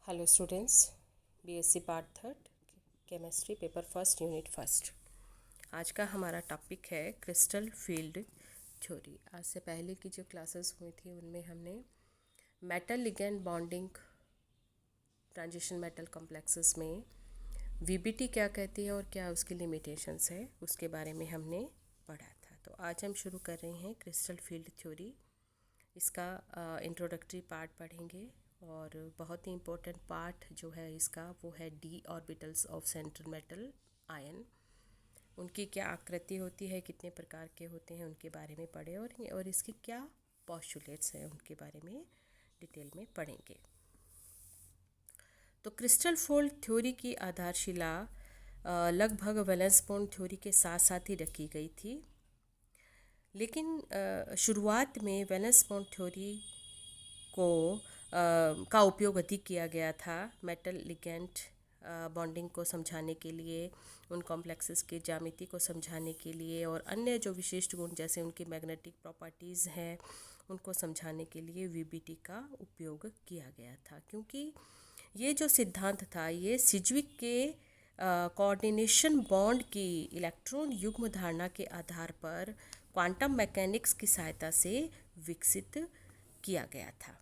Hello students, BSc part third chemistry paper first unit first. आज का हमारा topic है क्रिस्टल फील्ड थ्योरी। आज से पहले की जो क्लासेस हुई थी उनमें हमने metal ligand bonding transition metal complexes में वीबीटी क्या कहती है और क्या उसकी लिमिटेशंस है उसके बारे में हमने पढ़ा था। तो आज हम शुरू कर रहे हैं क्रिस्टल फील्ड थ्योरी। इसका इंट्रोडक्टरी पार्ट पढ़ेंगे और बहुत ही इम्पोर्टेंट पार्ट जो है इसका वो है D orbitals of central metal ion. उनकी क्या आकृति होती है, कितने प्रकार के होते हैं, उनके बारे में पढ़े और इसके क्या पोस्टुलेट्स हैं उनके बारे में डिटेल में पढ़ेंगे। तो क्रिस्टल फोल्ड थ्योरी की आधारशिला लगभग वैलेंस बॉन्ड थ्योरी के साथ साथ ही रखी गई थी, लेकिन शुरुआत में वैलेंस बॉन्ड थ्योरी को का उपयोग अधिक किया गया था मेटल लिगेंड बॉन्डिंग को समझाने के लिए, उन कॉम्प्लेक्सेस के ज्यामिति को समझाने के लिए और अन्य जो विशिष्ट गुण जैसे उनकी मैग्नेटिक प्रॉपर्टीज़ हैं उनको समझाने के लिए वीबीटी का उपयोग किया गया था। क्योंकि ये जो सिद्धांत था ये सिज्विक के कोऑर्डिनेशन बॉन्ड की इलेक्ट्रॉन युग्म धारणा के आधार पर क्वांटम मैकेनिक्स की सहायता से विकसित किया गया था।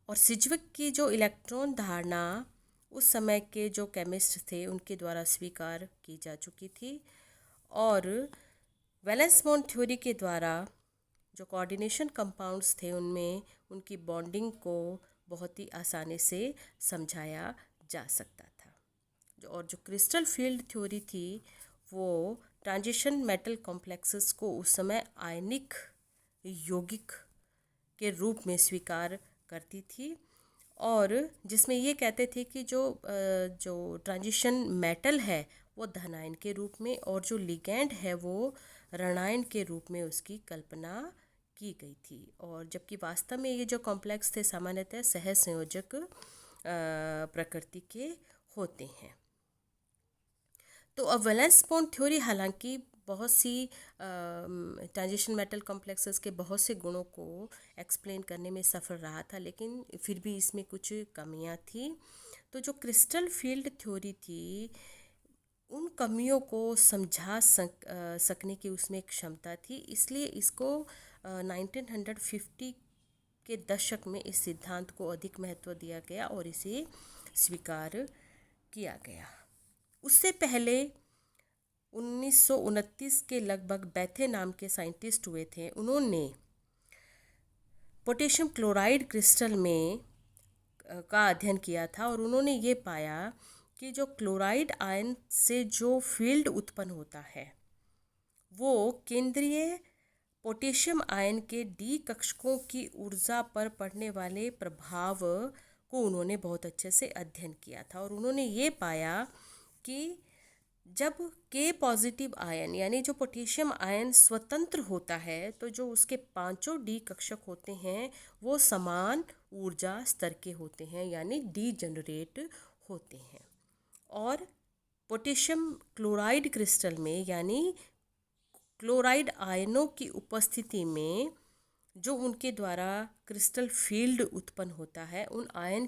और सिज्विक की जो इलेक्ट्रॉन धारणा उस समय के जो केमिस्ट थे उनके द्वारा स्वीकार की जा चुकी थी और वैलेंस बॉन्ड थ्योरी के द्वारा जो कोऑर्डिनेशन कंपाउंड्स थे उनमें उनकी बॉन्डिंग को बहुत ही आसानी से समझाया जा सकता था। जो क्रिस्टल फील्ड थ्योरी थी वो ट्रांजिशन मेटल कॉम्प्लेक्सेस को उस समय आयनिक यौगिक के रूप में स्वीकार करती थी और जिसमें ये कहते थे कि जो ट्रांजिशन मेटल है वो धनायन के रूप में और जो लिगेंड है वो ऋणायन के रूप में उसकी कल्पना की गई थी। और जबकि वास्तव में ये जो कॉम्प्लेक्स थे सामान्यतः सहसंयोजक प्रकृति के होते हैं। तो अब वैलेंस बॉन्ड थ्योरी हालांकि बहुत सी ट्रांजिशन मेटल कॉम्प्लेक्सेस के बहुत से गुणों को एक्सप्लेन करने में सफल रहा था, लेकिन फिर भी इसमें कुछ कमियां थी। तो जो क्रिस्टल फील्ड थ्योरी थी उन कमियों को समझा सकने की उसमें एक क्षमता थी, इसलिए इसको 1950 के दशक में इस सिद्धांत को अधिक महत्व दिया गया और इसे स्वीकार किया गया। उससे पहले 1929 के लगभग बैथे नाम के साइंटिस्ट हुए थे। उन्होंने पोटेशियम क्लोराइड क्रिस्टल में का अध्ययन किया था और उन्होंने ये पाया कि जो क्लोराइड आयन से जो फील्ड उत्पन्न होता है वो केंद्रीय पोटेशियम आयन के डी कक्षकों की ऊर्जा पर पड़ने वाले प्रभाव को उन्होंने बहुत अच्छे से अध्ययन किया था। और उन्होंने ये पाया कि जब के पॉजिटिव आयन यानी जो पोटेशियम आयन स्वतंत्र होता है तो जो उसके पांचों डी कक्षक होते हैं वो समान ऊर्जा स्तर के होते हैं यानी डी जनरेट होते हैं। और पोटेशियम क्लोराइड क्रिस्टल में यानी क्लोराइड आयनों की उपस्थिति में जो उनके द्वारा क्रिस्टल फील्ड उत्पन्न होता है उन आयन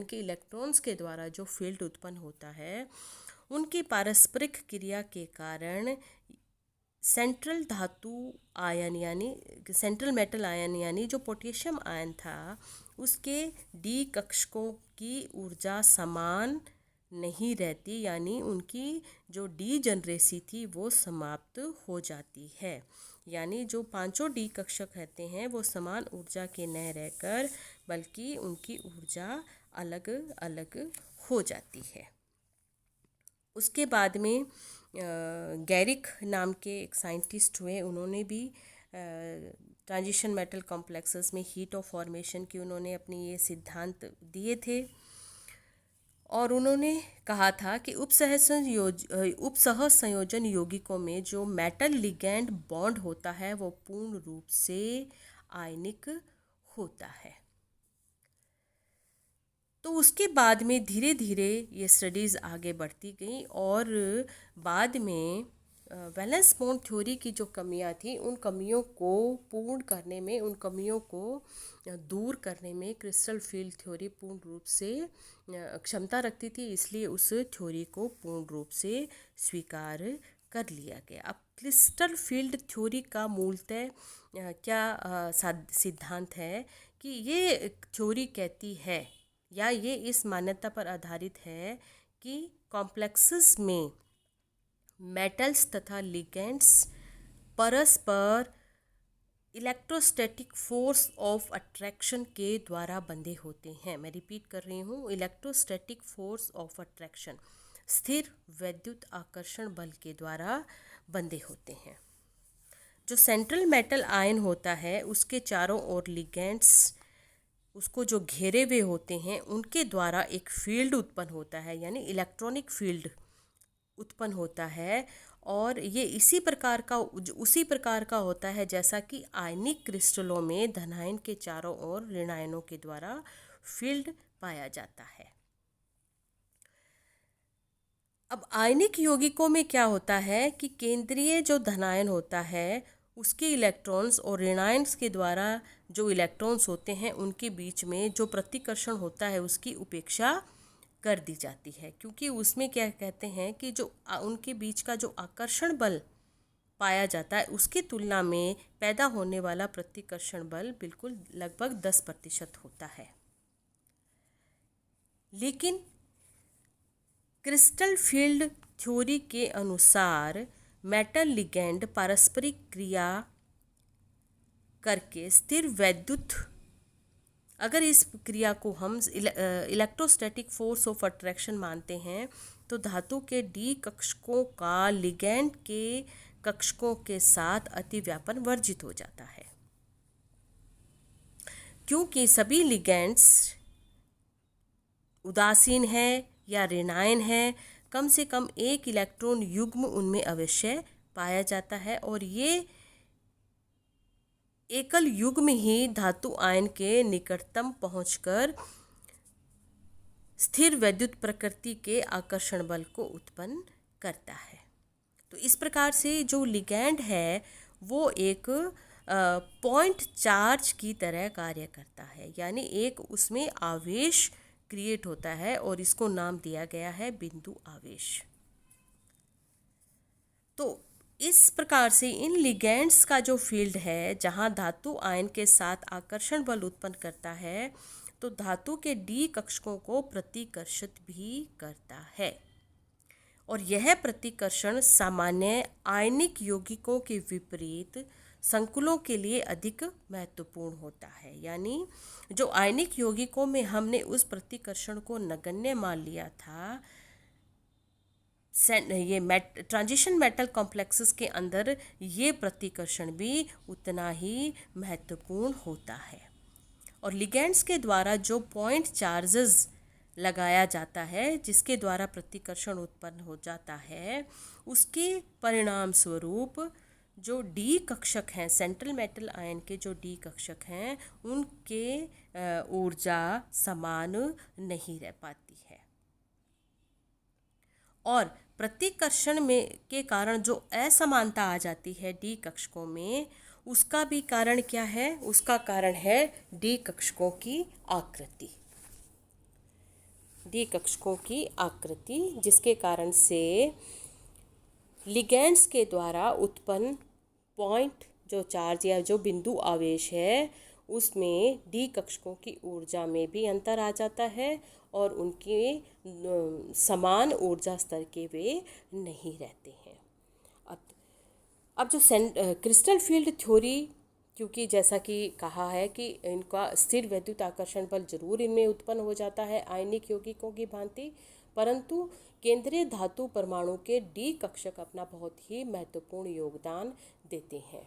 के इलेक्ट्रॉन्स के द्वारा जो फील्ड उत्पन्न होता है उनकी पारस्परिक क्रिया के कारण सेंट्रल धातु आयन यानी सेंट्रल मेटल आयन यानी जो पोटेशियम आयन था उसके डी कक्षकों की ऊर्जा समान नहीं रहती, यानी उनकी जो डी जनरेसी थी वो समाप्त हो जाती है। यानी जो पांचों डी कक्षक रहते हैं वो समान ऊर्जा के न रहकर बल्कि उनकी ऊर्जा अलग अलग हो जाती है। उसके बाद में गैरिक नाम के एक साइंटिस्ट हुए। उन्होंने भी ट्रांजिशन मेटल कॉम्प्लेक्सेस में हीट ऑफ फॉर्मेशन की उन्होंने अपनी ये सिद्धांत दिए थे और उन्होंने कहा था कि उपसह संयोजन यौगिकों में जो मेटल लिगेंड बॉन्ड होता है वो पूर्ण रूप से आयनिक होता है। तो उसके बाद में धीरे धीरे ये स्टडीज़ आगे बढ़ती गई और बाद में वैलेंस बॉन्ड थ्योरी की जो कमियां थी उन कमियों को पूर्ण करने में, उन कमियों को दूर करने में क्रिस्टल फील्ड थ्योरी पूर्ण रूप से क्षमता रखती थी, इसलिए उस थ्योरी को पूर्ण रूप से स्वीकार कर लिया गया। अब क्रिस्टल फील्ड थ्योरी का मूलतः क्या सिद्धांत है कि ये थ्योरी कहती है या ये इस मान्यता पर आधारित है कि कॉम्प्लेक्सेस में मेटल्स तथा लिगेंड्स परस्पर इलेक्ट्रोस्टैटिक फोर्स ऑफ अट्रैक्शन के द्वारा बंधे होते हैं। मैं रिपीट कर रही हूँ, इलेक्ट्रोस्टैटिक फोर्स ऑफ अट्रैक्शन, स्थिर वैद्युत आकर्षण बल के द्वारा बंधे होते हैं। जो सेंट्रल मेटल आयन होता है उसके चारों ओर लिगेंड्स उसको जो घेरे हुए होते हैं उनके द्वारा एक फील्ड उत्पन्न होता है, यानी इलेक्ट्रॉनिक फील्ड उत्पन्न होता है। और ये उसी प्रकार का होता है जैसा कि आयनिक क्रिस्टलों में धनायन के चारों ओर ऋणायनों के द्वारा फील्ड पाया जाता है। अब आयनिक यौगिकों में क्या होता है कि केंद्रीय जो धनायन होता है उसके इलेक्ट्रॉन्स और ऋणायन्स के द्वारा जो इलेक्ट्रॉन्स होते हैं उनके बीच में जो प्रतिकर्षण होता है उसकी उपेक्षा कर दी जाती है, क्योंकि उसमें क्या कहते हैं कि जो उनके बीच का जो आकर्षण बल पाया जाता है उसकी तुलना में पैदा होने वाला प्रतिकर्षण बल बिल्कुल लगभग 10% होता है। लेकिन क्रिस्टल फील्ड थ्योरी के अनुसार मेटल लिगेंड पारस्परिक क्रिया करके स्थिर वैद्युत, अगर इस क्रिया को हम इलेक्ट्रोस्टैटिक फोर्स ऑफ अट्रैक्शन मानते हैं तो धातु के डी कक्षकों का लिगेंड के कक्षकों के साथ अतिव्यापन वर्जित हो जाता है, क्योंकि सभी लिगेंड्स उदासीन है या ऋणायन है, कम से कम एक इलेक्ट्रॉन युग्म उनमें अवश्य पाया जाता है और ये एकल युग्म ही धातु आयन के निकटतम पहुंचकर स्थिर वैद्युत प्रकृति के आकर्षण बल को उत्पन्न करता है। तो इस प्रकार से जो लिगैंड है वो एक पॉइंट चार्ज की तरह कार्य करता है, यानी एक उसमें आवेश क्रिएट होता है और इसको नाम दिया गया है बिंदु आवेश। तो इस प्रकार से इन लिगेंड्स का जो फील्ड है जहां धातु आयन के साथ आकर्षण बल उत्पन्न करता है तो धातु के डी कक्षकों को प्रतिकर्षित भी करता है, और यह प्रतिकर्षण सामान्य आयनिक यौगिकों के विपरीत संकुलों के लिए अधिक महत्वपूर्ण होता है। यानी जो आयनिक यौगिकों में हमने उस प्रतिकर्षण को नगण्य मान लिया था, ये ट्रांजिशन मेटल कॉम्प्लेक्सेस के अंदर ये प्रतिकर्षण भी उतना ही महत्वपूर्ण होता है। और लिगेंड्स के द्वारा जो पॉइंट चार्जेस लगाया जाता है जिसके द्वारा प्रतिकर्षण उत्पन्न हो जाता है, उसके परिणाम स्वरूप जो डी कक्षक हैं, सेंट्रल मेटल आयन के जो डी कक्षक हैं, उनके ऊर्जा समान नहीं रह पाती है। और प्रतिकर्षण में के कारण जो असमानता आ जाती है डी कक्षकों में, उसका भी कारण क्या है? उसका कारण है डी कक्षकों की आकृति, डी कक्षकों की आकृति, जिसके कारण से लिगेंड्स के द्वारा उत्पन्न पॉइंट जो चार्ज या जो बिंदु आवेश है उसमें डी कक्षकों की ऊर्जा में भी अंतर आ जाता है और उनके समान ऊर्जा स्तर के वे नहीं रहते हैं। अब जो क्रिस्टल फील्ड थ्योरी, क्योंकि जैसा कि कहा है कि इनका स्थिर वैद्युत आकर्षण बल जरूर इनमें उत्पन्न हो जाता है आयनिक यौगिकों की भांति, परंतु केंद्रीय धातु परमाणु के डी कक्षक अपना बहुत ही महत्वपूर्ण योगदान देते हैं,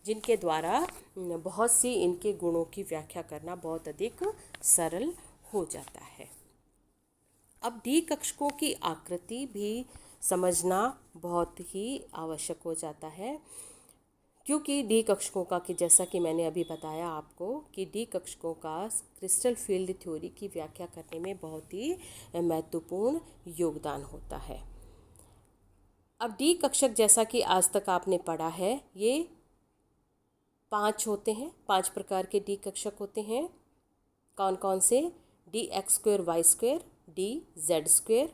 जिनके द्वारा बहुत सी इनके गुणों की व्याख्या करना बहुत अधिक सरल हो जाता है। अब डी कक्षकों की आकृति भी समझना बहुत ही आवश्यक हो जाता है, क्योंकि डी कक्षकों का, कि जैसा कि मैंने अभी बताया आपको कि डी कक्षकों का क्रिस्टल फील्ड थ्योरी की व्याख्या करने में बहुत ही महत्वपूर्ण योगदान होता है। अब डी कक्षक जैसा कि आज तक आपने पढ़ा है, ये 5 होते हैं, 5 प्रकार के डी कक्षक होते हैं। कौन कौन से? D x square y square, d z square,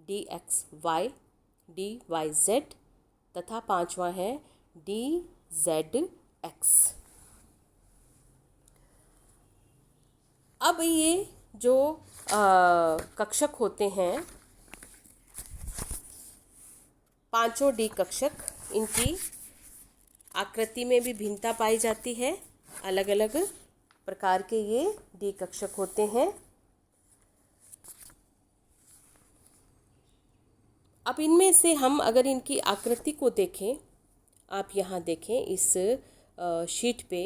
d x y, d y z तथा 5वां है डी जेड एक्स। अब ये जो कक्षक होते हैं, पांचों डी कक्षक, इनकी आकृति में भी भिन्नता पाई जाती है। अलग अलग प्रकार के ये डी कक्षक होते हैं। अब इनमें से हम अगर इनकी आकृति को देखें, आप यहाँ देखें इस शीट पे,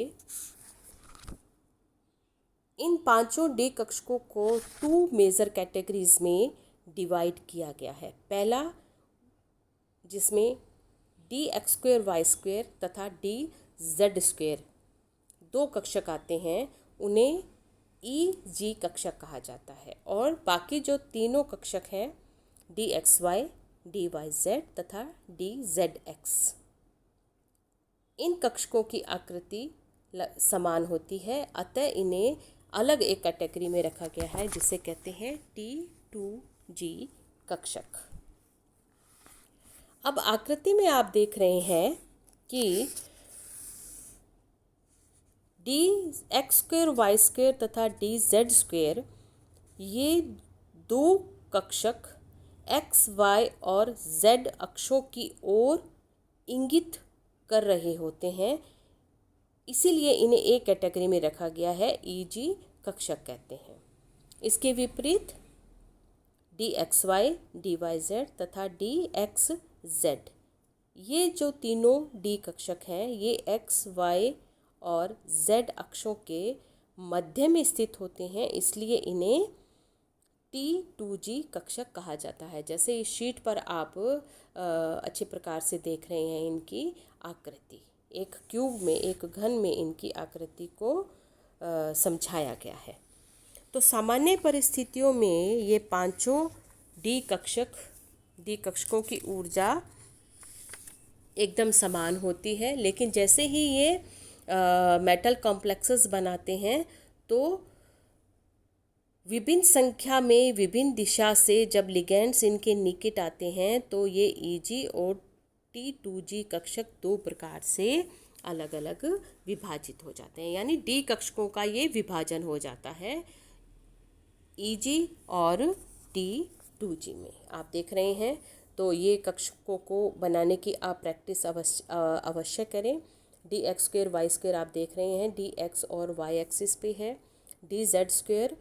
इन पांचों डी कक्षकों को 2 मेजर कैटेगरीज में डिवाइड किया गया है। पहला, जिसमें d x square y square तथा डी जेड स्क्वेयर 2 कक्षक आते हैं, उन्हें ई जी कक्षक कहा जाता है। और बाकी जो तीनों कक्षक हैं, d x y, d y z तथा डी जेड एक्स, इन कक्षकों की आकृति समान होती है, अतः इन्हें अलग एक कैटेगरी में रखा गया है, जिसे कहते हैं T2G कक्षक। अब आकृति में आप देख रहे हैं कि d x square y square तथा डी जेड स्क्वेयर, ये 2 कक्षक एक्स वाई और जेड अक्षों की ओर इंगित कर रहे होते हैं, इसीलिए इन्हें एक कैटेगरी में रखा गया है, ईजी कक्षक कहते हैं। इसके विपरीत d x y, d y z तथा डी एक्स जेड, ये जो तीनों डी कक्षक हैं, ये एक्स वाई और जेड अक्षों के मध्य में स्थित होते हैं, इसलिए इन्हें T2G कक्षक कहा जाता है। जैसे इस शीट पर आप अच्छे प्रकार से देख रहे हैं इनकी आकृति, एक क्यूब में, एक घन में इनकी आकृति को समझाया गया है। तो सामान्य परिस्थितियों में ये पांचों डी कक्षकों की ऊर्जा एकदम समान होती है, लेकिन जैसे ही ये मेटल कॉम्प्लेक्सेस बनाते हैं, तो विभिन्न संख्या में विभिन्न दिशा से जब लिगेंड्स इनके निकट आते हैं, तो ये ईजी और T2G कक्षक 2 प्रकार से अलग अलग विभाजित हो जाते हैं। यानी डी कक्षकों का ये विभाजन हो जाता है ईजी और T2G में। आप देख रहे हैं, तो ये कक्षकों को बनाने की आप प्रैक्टिस अवश्य करें। D x square y square आप देख रहे हैं, डी एक्स और वाई एक्सिस पे है। D z square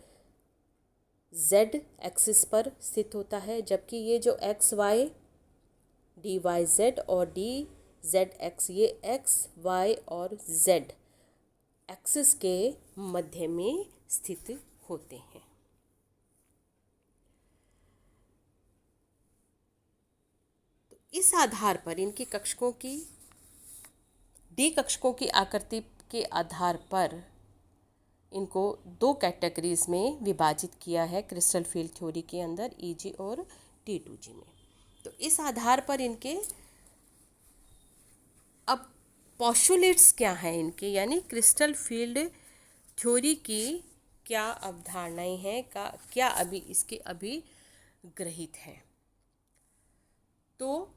z axis पर स्थित होता है, जबकि ये जो x y, d y z और डी जेड एक्स, ये एक्स वाई और जेड एक्सिस के मध्य में स्थित होते हैं। तो इस आधार पर इनके कक्षकों की, डी कक्षकों की आकृति के आधार पर इनको 2 कैटेगरीज में विभाजित किया है क्रिस्टल फील्ड थ्योरी के अंदर, ईजी और T2G में। तो इस आधार पर इनके अब पोस्टुलेट्स क्या हैं इनके, यानी क्रिस्टल फील्ड थ्योरी की क्या अवधारणाएं हैं, क्या अभी इसके अभिग्रहित हैं। तो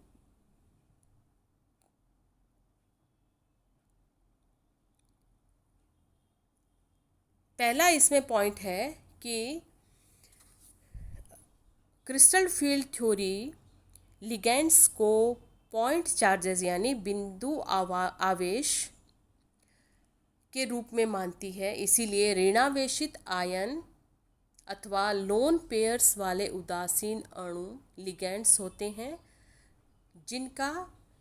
पहला इसमें पॉइंट है कि क्रिस्टल फील्ड थ्योरी लिगेंड्स को पॉइंट चार्जेस यानी बिंदु आवेश के रूप में मानती है। इसीलिए ऋणावेशित आयन अथवा लोन पेयर्स वाले उदासीन अणु लिगेंड्स होते हैं, जिनका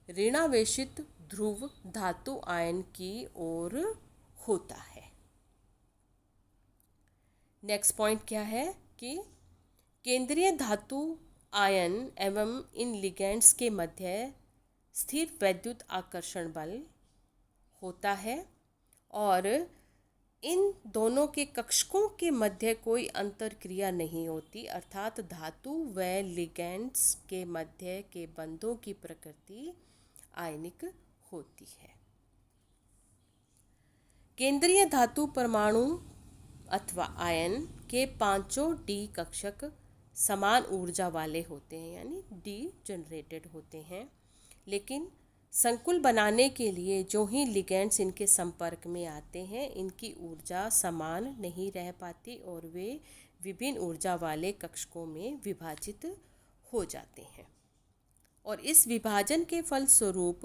ऋणावेशित ध्रुव धातु आयन की ओर होता है। नेक्स्ट पॉइंट क्या है कि केंद्रीय धातु आयन एवं इन लिगेंड्स के मध्य स्थिर वैद्युत आकर्षण बल होता है, और इन दोनों के कक्षकों के मध्य कोई अंतरक्रिया नहीं होती, अर्थात धातु व लिगेंड्स के मध्य के बंधों की प्रकृति आयनिक होती है। केंद्रीय धातु परमाणु अथवा आयन के पांचों डी कक्षक समान ऊर्जा वाले होते हैं, यानी डी जनरेटेड होते हैं, लेकिन संकुल बनाने के लिए जो ही लिगेंड्स इनके संपर्क में आते हैं, इनकी ऊर्जा समान नहीं रह पाती और वे विभिन्न ऊर्जा वाले कक्षकों में विभाजित हो जाते हैं। और इस विभाजन के फलस्वरूप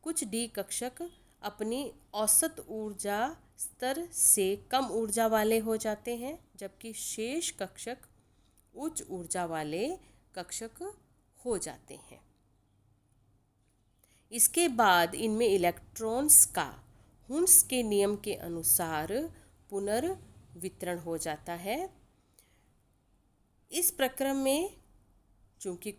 कुछ डी कक्षक अपनी औसत ऊर्जा स्तर से कम ऊर्जा वाले हो जाते हैं, जबकि शेष कक्षक उच्च ऊर्जा वाले कक्षक हो जाते हैं। इसके बाद इनमें इलेक्ट्रॉन्स का हुन्स के नियम के अनुसार पुनर्वितरण हो जाता है। इस प्रक्रम में चूँकि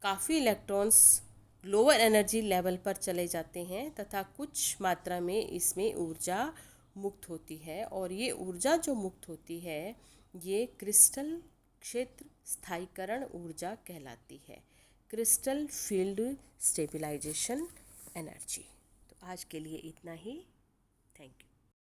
काफ़ी इलेक्ट्रॉन्स लोअर एनर्जी लेवल पर चले जाते हैं तथा कुछ मात्रा में इसमें ऊर्जा मुक्त होती है, और ये ऊर्जा जो मुक्त होती है ये क्रिस्टल क्षेत्र स्थायीकरण ऊर्जा कहलाती है, क्रिस्टल फील्ड स्टेबलाइजेशन एनर्जी। तो आज के लिए इतना ही। Thank you.